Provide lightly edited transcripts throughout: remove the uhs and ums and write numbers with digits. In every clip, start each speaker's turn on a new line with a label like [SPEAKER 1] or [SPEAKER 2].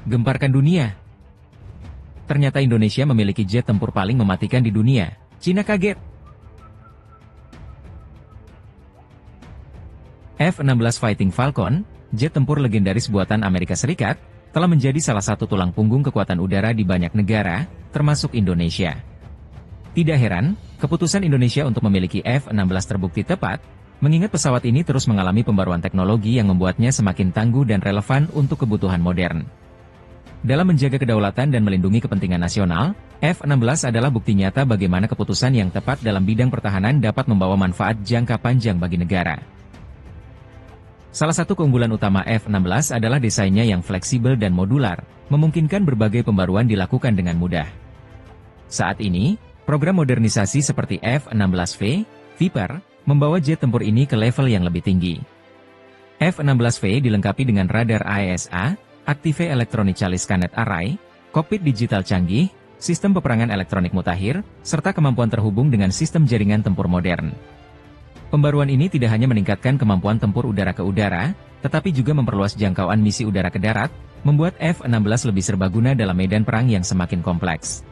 [SPEAKER 1] Gemparkan dunia. Ternyata Indonesia memiliki jet tempur paling mematikan di dunia. Cina kaget. F-16 Fighting Falcon, jet tempur legendaris buatan Amerika Serikat, telah menjadi salah satu tulang punggung kekuatan udara di banyak negara, termasuk Indonesia. Tidak heran, keputusan Indonesia untuk memiliki F-16 terbukti tepat, mengingat pesawat ini terus mengalami pembaruan teknologi yang membuatnya semakin tangguh dan relevan untuk kebutuhan modern. Dalam menjaga kedaulatan dan melindungi kepentingan nasional, F-16 adalah bukti nyata bagaimana keputusan yang tepat dalam bidang pertahanan dapat membawa manfaat jangka panjang bagi negara. Salah satu keunggulan utama F-16 adalah desainnya yang fleksibel dan modular, memungkinkan berbagai pembaruan dilakukan dengan mudah. Saat ini, program modernisasi seperti F-16V, Viper, membawa jet tempur ini ke level yang lebih tinggi. F-16V dilengkapi dengan radar AESA, Active Electronic Scannet Array, kokpit digital canggih, sistem peperangan elektronik mutakhir, serta kemampuan terhubung dengan sistem jaringan tempur modern. Pembaruan ini tidak hanya meningkatkan kemampuan tempur udara ke udara, tetapi juga memperluas jangkauan misi udara ke darat, membuat F-16 lebih serbaguna dalam medan perang yang semakin kompleks.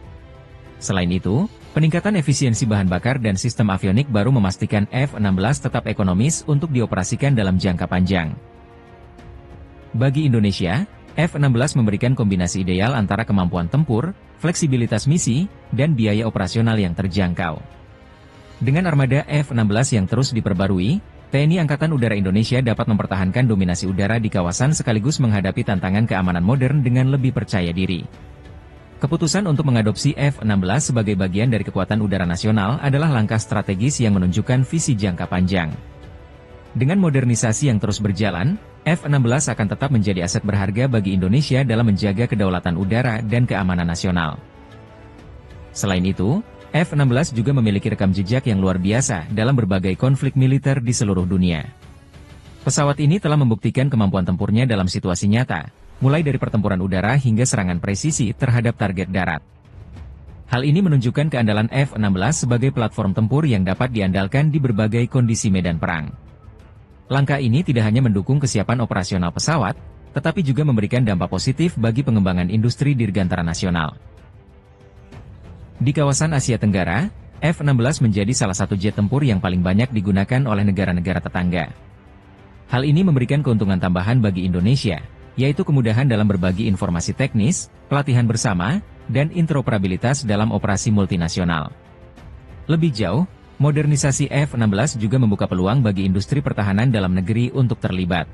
[SPEAKER 1] Selain itu, peningkatan efisiensi bahan bakar dan sistem avionik baru memastikan F-16 tetap ekonomis untuk dioperasikan dalam jangka panjang. Bagi Indonesia, F-16 memberikan kombinasi ideal antara kemampuan tempur, fleksibilitas misi, dan biaya operasional yang terjangkau. Dengan armada F-16 yang terus diperbarui, TNI Angkatan Udara Indonesia dapat mempertahankan dominasi udara di kawasan sekaligus menghadapi tantangan keamanan modern dengan lebih percaya diri. Keputusan untuk mengadopsi F-16 sebagai bagian dari kekuatan udara nasional adalah langkah strategis yang menunjukkan visi jangka panjang. Dengan modernisasi yang terus berjalan, F-16 akan tetap menjadi aset berharga bagi Indonesia dalam menjaga kedaulatan udara dan keamanan nasional. Selain itu, F-16 juga memiliki rekam jejak yang luar biasa dalam berbagai konflik militer di seluruh dunia. Pesawat ini telah membuktikan kemampuan tempurnya dalam situasi nyata, mulai dari pertempuran udara hingga serangan presisi terhadap target darat. Hal ini menunjukkan keandalan F-16 sebagai platform tempur yang dapat diandalkan di berbagai kondisi medan perang. Langkah ini tidak hanya mendukung kesiapan operasional pesawat, tetapi juga memberikan dampak positif bagi pengembangan industri dirgantara nasional. Di kawasan Asia Tenggara, F-16 menjadi salah satu jet tempur yang paling banyak digunakan oleh negara-negara tetangga. Hal ini memberikan keuntungan tambahan bagi Indonesia, yaitu kemudahan dalam berbagi informasi teknis, pelatihan bersama, dan interoperabilitas dalam operasi multinasional. Lebih jauh, modernisasi F-16 juga membuka peluang bagi industri pertahanan dalam negeri untuk terlibat.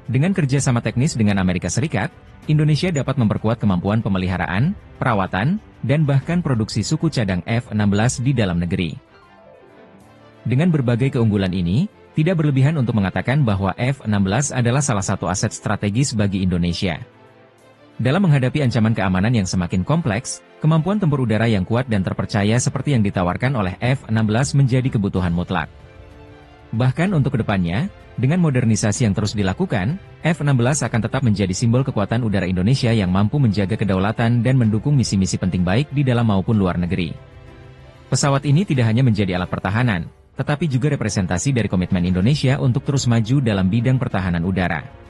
[SPEAKER 1] Dengan kerjasama teknis dengan Amerika Serikat, Indonesia dapat memperkuat kemampuan pemeliharaan, perawatan, dan bahkan produksi suku cadang F-16 di dalam negeri. Dengan berbagai keunggulan ini, tidak berlebihan untuk mengatakan bahwa F-16 adalah salah satu aset strategis bagi Indonesia. Dalam menghadapi ancaman keamanan yang semakin kompleks, kemampuan tempur udara yang kuat dan terpercaya seperti yang ditawarkan oleh F-16 menjadi kebutuhan mutlak. Bahkan untuk kedepannya, dengan modernisasi yang terus dilakukan, F-16 akan tetap menjadi simbol kekuatan udara Indonesia yang mampu menjaga kedaulatan dan mendukung misi-misi penting baik di dalam maupun luar negeri. Pesawat ini tidak hanya menjadi alat pertahanan, tetapi juga representasi dari komitmen Indonesia untuk terus maju dalam bidang pertahanan udara.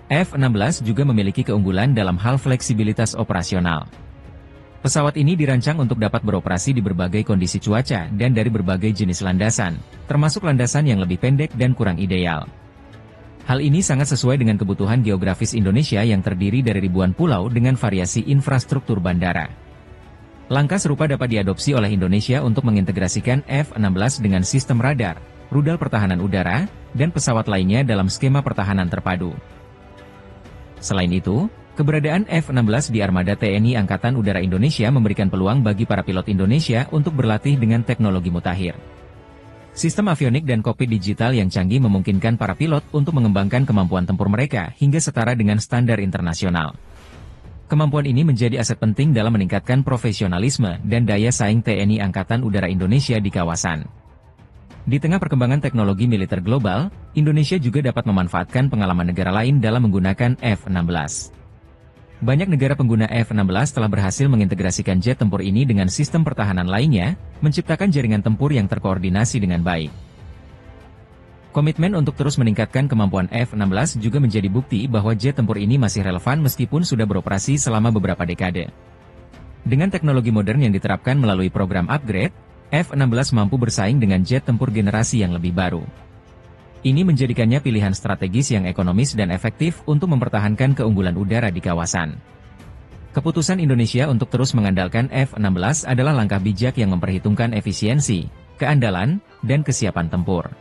[SPEAKER 1] F-16 juga memiliki keunggulan dalam hal fleksibilitas operasional. Pesawat ini dirancang untuk dapat beroperasi di berbagai kondisi cuaca dan dari berbagai jenis landasan, termasuk landasan yang lebih pendek dan kurang ideal. Hal ini sangat sesuai dengan kebutuhan geografis Indonesia yang terdiri dari ribuan pulau dengan variasi infrastruktur bandara. Langkah serupa dapat diadopsi oleh Indonesia untuk mengintegrasikan F-16 dengan sistem radar, rudal pertahanan udara, dan pesawat lainnya dalam skema pertahanan terpadu. Selain itu, keberadaan F-16 di armada TNI Angkatan Udara Indonesia memberikan peluang bagi para pilot Indonesia untuk berlatih dengan teknologi mutakhir. Sistem avionik dan kokpit digital yang canggih memungkinkan para pilot untuk mengembangkan kemampuan tempur mereka hingga setara dengan standar internasional. Kemampuan ini menjadi aset penting dalam meningkatkan profesionalisme dan daya saing TNI Angkatan Udara Indonesia di kawasan. Di tengah perkembangan teknologi militer global, Indonesia juga dapat memanfaatkan pengalaman negara lain dalam menggunakan F-16. Banyak negara pengguna F-16 telah berhasil mengintegrasikan jet tempur ini dengan sistem pertahanan lainnya, menciptakan jaringan tempur yang terkoordinasi dengan baik. Komitmen untuk terus meningkatkan kemampuan F-16 juga menjadi bukti bahwa jet tempur ini masih relevan meskipun sudah beroperasi selama beberapa dekade. Dengan teknologi modern yang diterapkan melalui program upgrade, F-16 mampu bersaing dengan jet tempur generasi yang lebih baru. Ini menjadikannya pilihan strategis yang ekonomis dan efektif untuk mempertahankan keunggulan udara di kawasan. Keputusan Indonesia untuk terus mengandalkan F-16 adalah langkah bijak yang memperhitungkan efisiensi, keandalan, dan kesiapan tempur.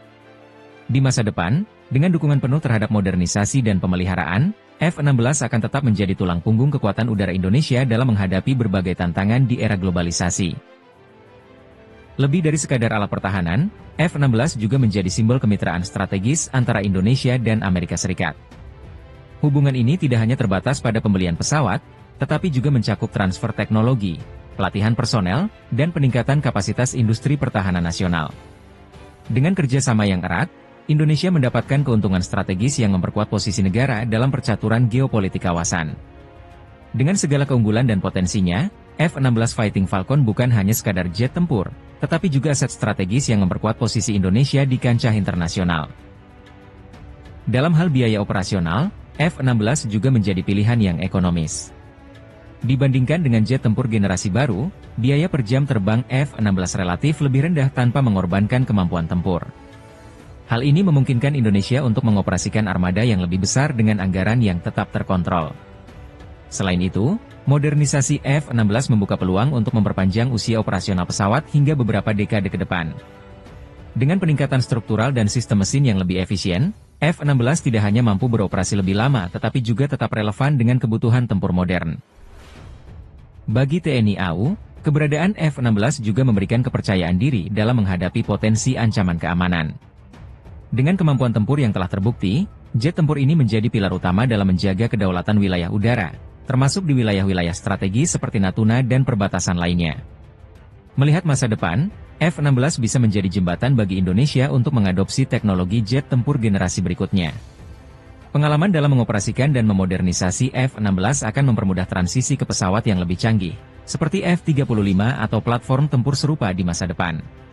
[SPEAKER 1] Di masa depan, dengan dukungan penuh terhadap modernisasi dan pemeliharaan, F-16 akan tetap menjadi tulang punggung kekuatan udara Indonesia dalam menghadapi berbagai tantangan di era globalisasi. Lebih dari sekadar alat pertahanan, F-16 juga menjadi simbol kemitraan strategis antara Indonesia dan Amerika Serikat. Hubungan ini tidak hanya terbatas pada pembelian pesawat, tetapi juga mencakup transfer teknologi, pelatihan personel, dan peningkatan kapasitas industri pertahanan nasional. Dengan kerjasama yang erat, Indonesia mendapatkan keuntungan strategis yang memperkuat posisi negara dalam percaturan geopolitik kawasan. Dengan segala keunggulan dan potensinya, F-16 Fighting Falcon bukan hanya sekadar jet tempur, tetapi juga aset strategis yang memperkuat posisi Indonesia di kancah internasional. Dalam hal biaya operasional, F-16 juga menjadi pilihan yang ekonomis. Dibandingkan dengan jet tempur generasi baru, biaya per jam terbang F-16 relatif lebih rendah tanpa mengorbankan kemampuan tempur. Hal ini memungkinkan Indonesia untuk mengoperasikan armada yang lebih besar dengan anggaran yang tetap terkontrol. Selain itu, modernisasi F-16 membuka peluang untuk memperpanjang usia operasional pesawat hingga beberapa dekade ke depan. Dengan peningkatan struktural dan sistem mesin yang lebih efisien, F-16 tidak hanya mampu beroperasi lebih lama tetapi juga tetap relevan dengan kebutuhan tempur modern. Bagi TNI AU, keberadaan F-16 juga memberikan kepercayaan diri dalam menghadapi potensi ancaman keamanan. Dengan kemampuan tempur yang telah terbukti, jet tempur ini menjadi pilar utama dalam menjaga kedaulatan wilayah udara, termasuk di wilayah-wilayah strategis seperti Natuna dan perbatasan lainnya. Melihat masa depan, F-16 bisa menjadi jembatan bagi Indonesia untuk mengadopsi teknologi jet tempur generasi berikutnya. Pengalaman dalam mengoperasikan dan memodernisasi F-16 akan mempermudah transisi ke pesawat yang lebih canggih, seperti F-35 atau platform tempur serupa di masa depan.